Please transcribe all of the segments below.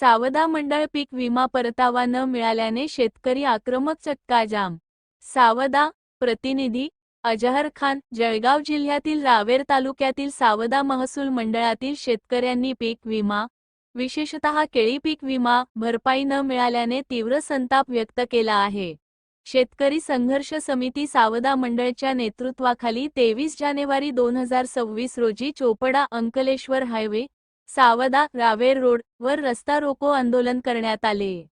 सावदा मंडळ पीक विमा परतावा न मिळाल्याने शेतकरी आक्रमक, चक्का जाम। सावदा प्रतिनिधी अजहर खान। जळगाव जिल्ह्यातील रावेर तालुक्यातील सावदा महसूल मंडळातील शेतकऱ्यांनी पीक विमा, विशेषतः केळी पीक विमा भरपाई न मिळाल्याने तीव्र संताप व्यक्त केला आहे। शेतकरी संघर्ष समिती सावदा मंडळच्या नेतृत्वाखाली 23 जानेवारी 2026 रोजी चोपडा अंकलेश्वर हायवे, सावदा रावेर रोड वर रस्ता रोको आंदोलन करण्यात आले।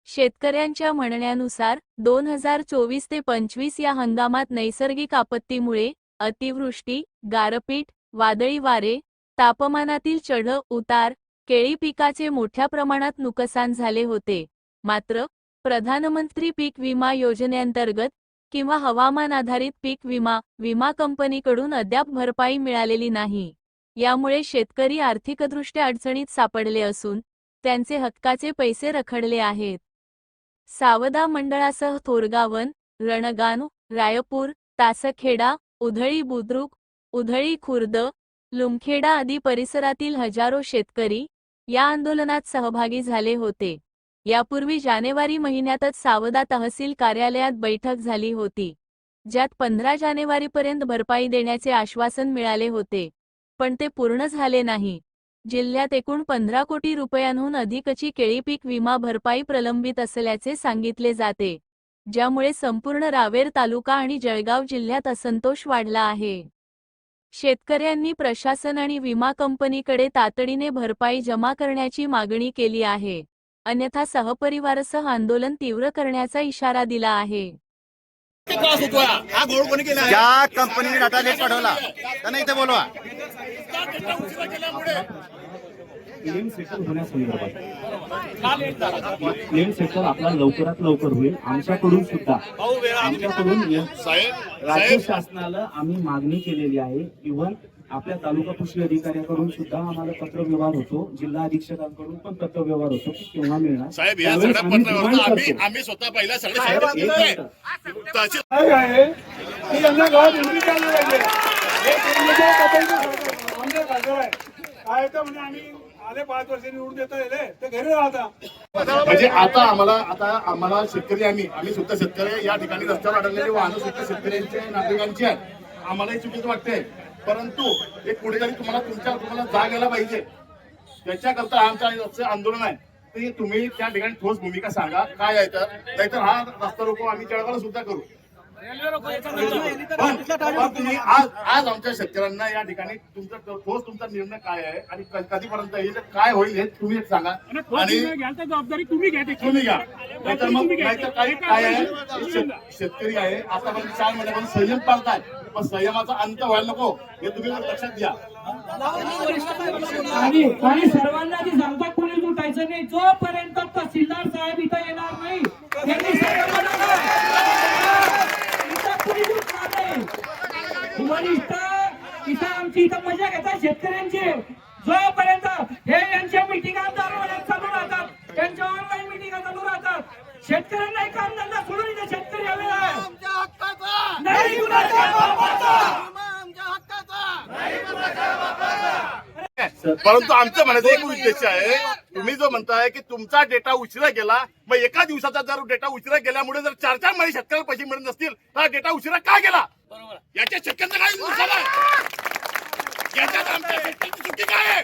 शेतकऱ्यांच्या म्हणण्यानुसार 2024 ते 25 या हंगामात नैसर्गिक आपत्तीमुळे अतिवृष्टी, गारपीट, वादळी वारे, तापमानातील चढ उतार, केळी पिकाचे मोठ्या प्रमाणात नुकसान झाले होते। मात्र प्रधानमंत्री पीक विमा योजनेअंतर्गत किंवा हवामान आधारित पीक विमा कंपनीकडून अद्याप भरपाई मिळालेली नाही। यामुळे शेतकरी आर्थिकदृष्ट्या अडचणीत सापडले असून त्यांचे हक्काचे पैसे रखडले आहेत। सावदा मंडळासह थोरगावन, रणगाव, रायपूर, तासखेडा, उधळी बुद्रुक, उधळी खुर्द, लुमखेडा आदी परिसरातील हजारो शेतकरी या आंदोलनात सहभागी झाले होते। यापूर्वी जानेवारी महिन्यातच सावदा तहसील कार्यालयात बैठक झाली होती, ज्यात 15 जानेवारीपर्यंत भरपाई देण्याचे आश्वासन मिळाले होते, पण ते पूर्ण झाले नाही। जिल्ह्यात एकूण 15 कोटी रुपयांहून अधिकची केळी पीक विमा भरपाई प्रलंबित असल्याचे सांगितले जाते, ज्यामुळे संपूर्ण रावेर तालुका आणि जळगाव जिल्ह्यात असंतोष वाढला आहे। शेतकऱ्यांनी प्रशासन आणि विमा कंपनीकडे तातडीने भरपाई जमा करण्याची मागणी केली आहे, अन्यथा सहपरिवारासह आंदोलन तीव्र करण्याचा इशारा दिला आहे। ज्या कंपनीने डाटा लेट पाठवला त्यांना इथे बोलवा। क्लेम सेटल होण्यासंदर्भात क्लेम सेटल आपला लवकरात लवकर होईल। आमच्याकडून राज्य शासनाला आम्ही मागणी केलेली आहे। इव्हन आपल्या तालुका कृषी अधिकाऱ्याकडून सुद्धा आम्हाला पत्र व्यवहार होतो, जिल्हा अधीक्षकांकडून पण पत्र व्यवहार होतो की केव्हा मिळणार साहेब। या सगळ्या पत्रावर आम्ही स्वतः पहिला सगळं म्हणजे आता आम्हाला शेतकरी आम्ही सुद्धा शेतकरी या ठिकाणी रस्त्यावर अडकलेली वाहनं सुद्धा शेतकऱ्यांची नागरिकांची आहेत। आम्हालाही चुकीचं वाटतंय, परंतु एक कुठेतरी तुम्हाला जाग यायला पाहिजे। त्याच्याकरता आमचं आंदोलन आहे, ते तुम्ही त्या ठिकाणी ठोस भूमिका सांगा काय आहे तर, नाहीतर हा रस्ता रोको आम्ही जळगावला सुद्धा करू। पण तुम्ही आज आमच्या शेतकऱ्यांना या ठिकाणी तुमचा निर्णय काय आहे आणि कधीपर्यंत येईल, काय होईल हे तुम्ही सांगा आणि जबाबदारी तुम्ही घ्या। नाहीतर मग काही काय आहे, शेतकरी आहे आतापर्यंत 4 महिन्यापासून संयम पाळताय, पण संयमाचा अंत व्हायला नको हे तुम्ही लक्षात घ्या। आणि सर्वांना ती सांगतात कोणी लुटायचं नाही, जोपर्यंत तहसीलदार साहेब इथं येणार नाही इथं आमची इथं मजा घेतात शेतकऱ्यांची। जोपर्यंत हे यांच्या मिटिंगा चालू राहतात, त्यांच्या ऑनलाईन मिटिंगा चालू राहतात, शेतकऱ्यांना एक कामधंदा सोडून इथे शेतकरी आलेला आहे। परंतु आमचं म्हणायचं एक उद्देश आहे, तुम्ही जो म्हणताय की तुमचा डेटा उशिरा गेला, मग एका दिवसाचा जर डेटा उशिरा गेल्यामुळे जर 4 महिने शेतकऱ्याला पैसे मिळत नसतील तर हा डेटा उशिरा का गेला? याच्या शेतकऱ्यांचा काय नुकसान आहे? याच्यात आमच्या शेतकऱ्यांची चुकी काय आहे?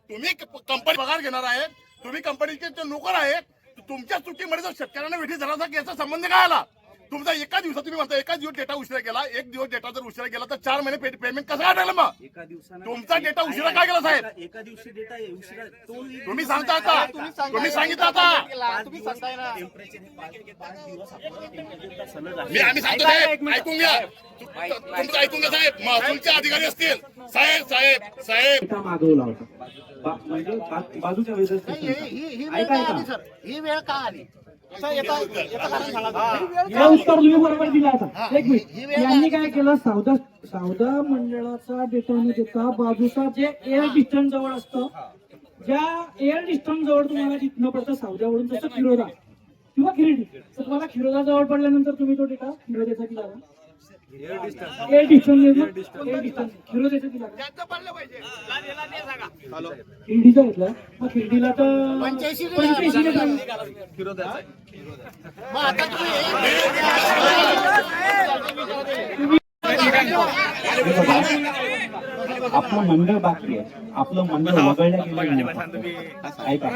तुम्ही कंपनी पगार घेणार आहे, तुम्ही कंपनीचे नोकर आहेत, तुमच्या चुकीमध्ये जर शेतकऱ्यांना वेठी धराचा याचा संबंध काय आला? तुमचा एका दिवसात तुम्ही म्हणता एका दिवस डेटा उशिरा गेला, एक दिवस डेटा जर उशिरा गेला तर 4 महिने पेमेंट कसं काढायला? मग एका दिवसानं तुमचा डेटा उशिरा काय गेला साहेब? एका दिवशी डेटा उशिरा तुम्ही सांगता आता, तुम्ही सांगितलं आता, आम्ही सांगतो साहेब, ऐकून घ्या तुमचं, ऐकून घ्या साहेब। महसूलचे अधिकारी असतील, साहेब मागवला होता म्हणजे बाजूच्या वेळेस ही वेळ का आली हे उत्तर तुम्ही बरोबर दिला होता। एक मिनिट, यांनी काय केलं, सावदा मंडळाचा डेटा न देता बाजूचा जे एअर डिस्टन्स जवळ असतं, ज्या एअर डिस्टन्स जवळ तुम्हाला जिथनं पडतं सावद्यावरून जसं खिरोदा किंवा खिरडी, तर तुम्हाला खिरोदा जवळ पडल्यानंतर तुम्ही तो डेटा खिरोद्यासाठी लावा। एअर डिस्टन्स खिरोद्याचं दिला का? खिरडीचा घेतला मग खिरडीला तर 85 ने झालं. मग आता आपलं मंडळ बाकी आहे, आपलं मंडळ वगळल्या गेलेलं नाही. ऐका,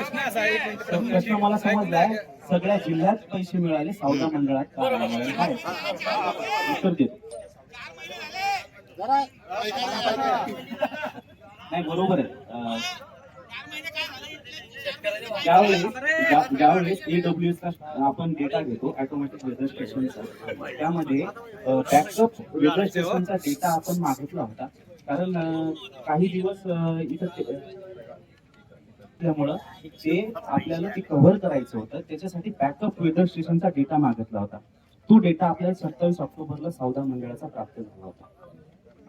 तर प्रश्न मला समजलाय, सगळ्या जिल्ह्यात पैसे मिळाले, 14 मंडळात का नाही मिळाले? काय? उत्तर देतो. नाही, बरोबर आहे. ज्यावेळेस AWS चा आपण डेटा घेतो ऑटोमॅटिक वेदर स्टेशनचा, त्यामध्ये बॅकअप वेदर स्टेशनचा डेटा आपण मागितला होता. कारण काही दिवस इथं त्यामुळं जे आपल्याला ते कव्हर करायचं होतं त्याच्यासाठी बॅकअप वेदर स्टेशनचा डेटा मागितला होता. तो डेटा आपल्याला 27 ऑक्टोबरला 14 मंडळाचा प्राप्त झाला होता.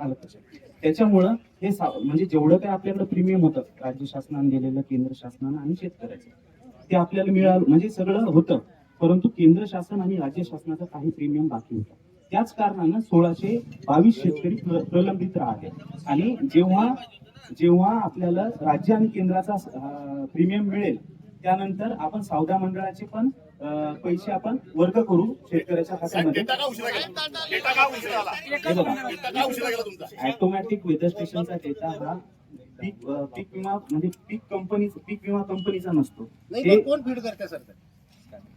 आलं लक्षात? त्याच्यामुळं हे म्हणजे जेवढं काही आपल्याकडे प्रीमियम होतं राज्य शासनाने दिलेलं, केंद्र शासनानं आणि शेतकऱ्याचं, ते आपल्याला मिळालं म्हणजे सगळं होतं. परंतु केंद्र शासन आणि राज्य शासनाचं काही प्रीमियम बाकी होतं. त्याच कारणानं 1622 शेतकरी प्रलंबित राहिले. आणि जेव्हा आपल्याला राज्य आणि केंद्राचा प्रीमियम मिळेल त्यानंतर आपण 14 मंडळाचे पण पैसे आपण वर्ग करू शेतकऱ्याच्या खात्यामध्ये. डेटा का उशिरा गेला? डेटा का उशिरा आला? हे बघा, डेटा का उशिरा गेला तुमचा? ऑटोमॅटिक वेदर स्टेशनचा डेटा हा पीक विमा म्हणजे पीक विमा कंपनीचा नसतो. नाही, पण कोण फीड करते सर?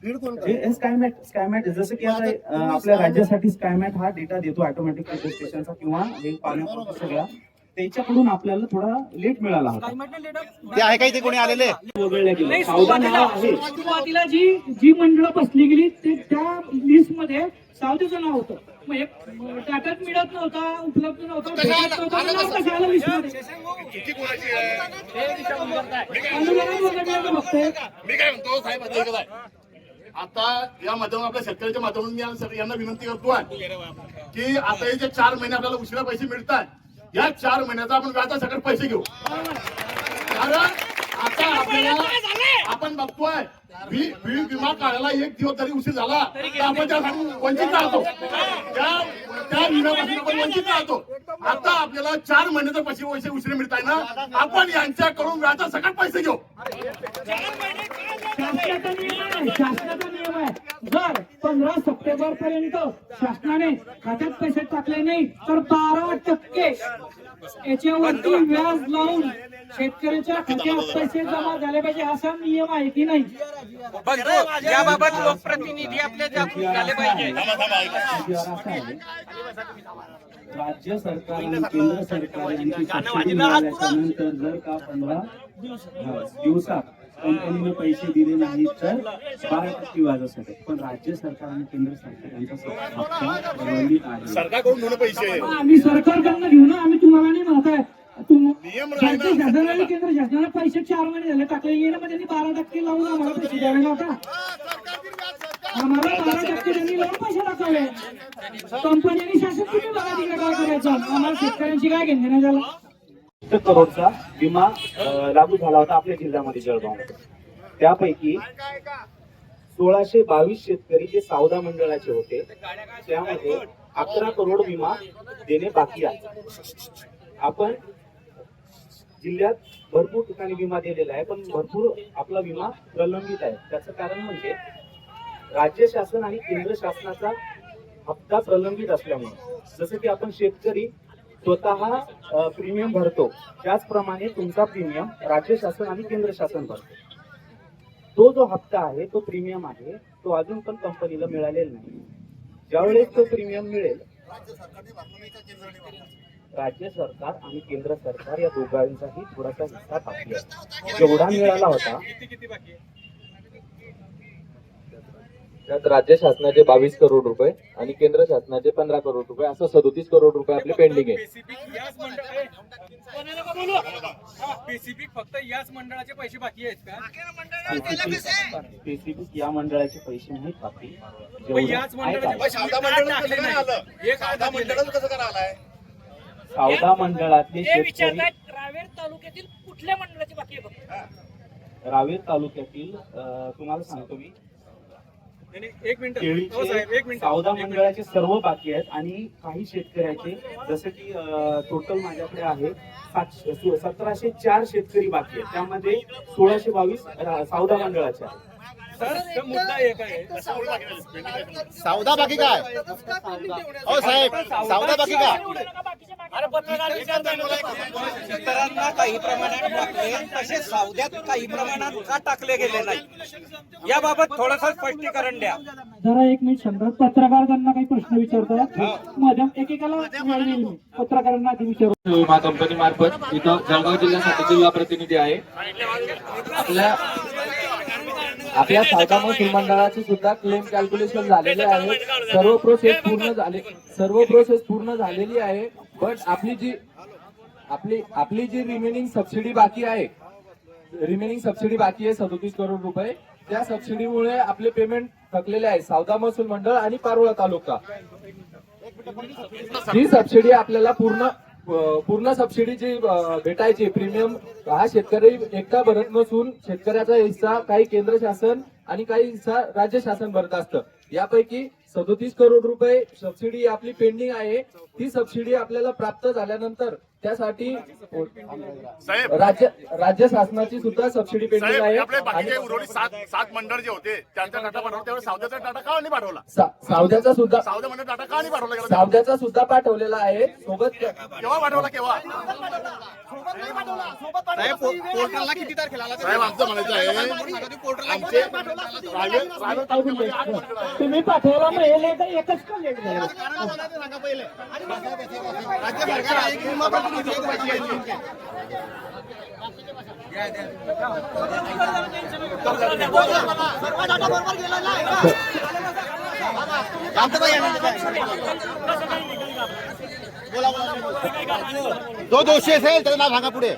फीड कोण करते? हे स्कायमॅट जसं की आता आपल्या राज्यासाठी स्कायमॅट हा डेटा देतो ऑटोमॅटिक वेदर स्टेशनचा किंवा हे पाण्यापासून सगळा, त्याच्याकडून आपल्याला थोडा लेट मिळाला होता. ते आहे का इथे कोणी आलेले? वगळल्या गेलं. 14 नाव आहे. सुरुवातीला जी मंडळं बसली गेली ते त्या लिस्ट मध्ये सावधीचं नाव होतं. मग एक टाटात मिळत नव्हता, उपलब्ध नव्हता, भेटत नव्हता, मग नाव कसं आलं लिस्ट मध्ये? चुकी कोणाची आहे? अनुदान वगैरे बघतोय. मी काय म्हणतो साहेब, आता एकच आहे. आता या माध्यमातून आपल्या शेतकऱ्याच्या माध्यमातून यांना विनंती करतोय की आता हे जे 4 महिने आपल्याला उशिरा पैसे मिळतात, या 4 महिन्याचा आपण व्याजासकट पैसे घेऊ. कारण आता आपल्याला आपण बघतोय पीक विमा काढायला 1 दिवस जरी उशीर झाला तर आपण त्यासाठी वंचित राहतो. त्या विम्यापासून आपण वंचित राहतो. आता आपल्याला 4 महिन्याचे पैसे उशिरा मिळताय ना, आपण यांच्याकडून व्याजासकट पैसे घेऊ. शासनाचा नियम आहे, जर 15 सप्टेंबर पर्यंत शासनाने खात्यात पैसे टाकले नाही तर 12% याच्यावरती व्याज लावून शेतकऱ्याच्या खात्यात पैसे जमा झाले पाहिजे, असा नियम आहे की नाही? याबाबत लोकप्रतिनिधी आपले झाले पाहिजे. असं आहे, राज्य सरकार आणि केंद्र सरकार यांची सबसिडी मिळाल्याच्या नंतर जर का 15 दिवसात कंपनीने पैसे दिले नाहीत तर 12% व्याजासाठी, पण राज्य सरकार आणि केंद्र सरकार यांचा हप्ता प्रलंबित आहे. सरकारकडून थोडे पैसे आम्ही सरकारकडनं घेऊ ना, आम्ही तुम्हाला नाही म्हणत आहे. नियम राहिला. राज्य शासन आणि केंद्र शासनाने पैसे 4 महिने झाले टाकले गेले, मग त्यांनी 12% लावून आम्हाला पैसे द्यावे ना. आता आम्हाला 12% त्यांनी लावून पैसे टाकावे. कंपनी आणि शासन तुम्ही बघा तिकडे काय करायचं, आम्हाला शेतकऱ्यांची काय घेणे नाही झालं. करोडचा विमा लागू झाला होता आपल्या जिल्ह्यामध्ये जळगाव. त्यापैकी 1622 शेतकरी जे 14 मंडळाचे होते त्यामध्ये 11 करोड विमा देणे बाकी आहे. आपण जिल्ह्यात भरपूर ठिकाणी विमा दिलेला आहे, पण भरपूर आपला विमा प्रलंबित आहे. त्याचं कारण म्हणजे राज्य शासन आणि केंद्र शासनाचा हप्ता प्रलंबित असल्यामुळे. जसं की आपण शेतकरी स्वतः प्रीमियम भरतो, त्याचप्रमाणे तुमचा प्रीमियम राज्य शासन आणि केंद्र शासन भरतो. तो जो हप्ता आहे, तो प्रीमियम आहे, तो अजून पण कंपनीला मिळालेला नाही. ज्यावेळेस तो प्रीमियम मिळेल, राज्य सरकार आणि केंद्र सरकार या दोघांचाही थोडासा हिस्सा बाकी आहे. जेवढा मिळाला होता त्यात राज्य शासनाचे 22 करोड रुपये आणि केंद्र शासनाचे 15 करोड रुपये असं 37 करोड रुपये आपले पेंडिंग आहे. स्पेसिफिक फक्त याच मंडळाचे पैसे बाकी आहेत का? स्पेसिफिक या मंडळाचे पैसे नाहीत बाकी. पण याच मंडळाचे 14 मंडळातले शेतकरी रावेर तालुक्यातील कुठल्या मंडळाची बाकी आहे? रावेर तालुक्यातील तुम्हाला सांगतो मी, नाही, एक मिनिट हो केळीचे साहेब, एक मिनिट सावदा मंडळाचे सर्व बाकी आहेत आणि काही शेतकऱ्याचे जसं की टोटल माझ्याकडे आहे 1704 शेतकरी बाकी आहेत, त्यामध्ये 1622 सावदा मंडळाचे आहेत. सर तो मुद्दा एक आहे सावदा बाकी काय हो साहेब, सावदा बाकी काय? शेतकऱ्यांना काही प्रमाणात टाकले तसे सावद्यात काही प्रमाणात का टाकले गेले नाही याबाबत थोडंसं स्पष्टीकरण द्या. जरा एक मिनिट शांत. पत्रकार त्यांना काही प्रश्न विचारतात मध्यम एकेकाला वेळ देईल मी. पत्रकारांना आधी विचारू. विमा कंपनी मार्फत इथं जळगाव जिल्ह्यासाठी जिल्हा प्रतिनिधी आहे. आपल्या सावदा महसूल मंडळाचे सुद्धा क्लेम कॅल्क्युलेशन झालेले आहे. सर्व प्रोसेस पूर्ण झालेली आहे. पण आपली जी रिमेनिंग सबसिडी बाकी आहे 37 करोड रुपये, त्या सबसिडीमुळे आपले पेमेंट थकलेले आहे सावदा महसूल मंडळ आणि पारोळा तालुका. ही सबसिडी आपल्याला पूर्ण सबसिडी जी भेटायची प्रीमियम हा शेतकरी एकटा भरत नसून शेतकऱ्याचा हिस्सा काही केंद्र शासन आणि काही हिस्सा राज्य शासन भरत असतं. यापैकी 37 करोड रुपये सबसिडी आपली पेंडिंग आहे. ती सबसिडी आपल्याला प्राप्त झाल्यानंतर त्यासाठी साहेब राज्य शासनाची सुद्धा सबसिडी पेंडिंग साहेब आहे. आपले आणि बाकीचे उर्वरित सात मंडळ जे होते त्यांचा डाटा पाठवला, त्यावेळेस सावद्याचा डाटा का नाही पाठवला? सावद्याचा सुद्धा सावदा मंडळ डाटा का नाही पाठवला गेला? सावद्याचा सुद्धा पाठवलेला आहे. सोबत केव्हा पाठवला केव्हा? साहेब पोर्टलला किती तारखेला आला? साहेब आमचं म्हणायचं आहे आमचे प्रायव्हेट तालुक्यामध्ये 8 मंडळ आहेत. तुम्ही पाठवला मेल एकच का लेट झालं? सांगा पहिले. राज्य सरकार आहे की विमा प्रतिनिधी आहे, पैसे घ्यायचे. आमचं काय जो दोषी असेल त्याचं नाव सांगा पुढे.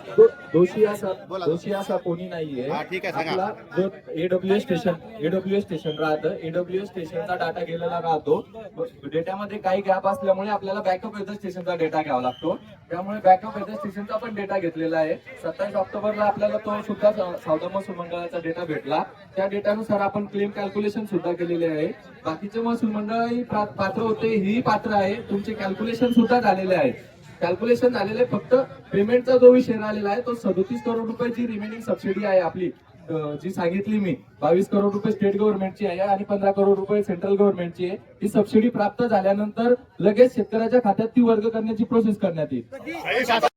दोषी असा कोणी नाहीये. हा, ठीक आहे, सांगा. आपला जो एडब्ल्यूएस स्टेशन राहतं, एडब्ल्यूएस स्टेशनचा डाटा गेलेला राहतो. डेटामध्ये काही गॅप असल्यामुळे आपल्याला बॅकअप वेदर स्टेशनचा डेटा घ्यावा लागतो. त्यामुळे बॅकअप वेदर स्टेशनचा पण डेटा घेतलेला आहे. 27 ऑक्टोबरला आपल्याला तो सुद्धा सावदा महसूल मंडळाचा डेटा भेटला. त्या डेटानुसार आपण क्लेम कॅल्क्युलेशन सुद्धा केलेले आहे. बाकीचे महसूल मंडळही पात्र होते, ही पात्र आहे. तुमचे कॅल्क्युलेशन सुद्धा झालेले आहे. कॅल्क्युलेशन झालेले, फक्त पेमेंटचा जो विषय राहिलेला आहे तो 37 करोड रुपयाची रिमेनिंग सबसिडी आहे आपली, जी सांगितली मी 22 करोड रुपये स्टेट गव्हर्नमेंटची आहे आणि 15 करोड रुपये सेंट्रल गव्हर्नमेंटची आहे. ही सबसिडी प्राप्त झाल्यानंतर लगेच शेतकऱ्याच्या खात्यात ती वर्ग करण्याची प्रोसेस करण्यात येईल.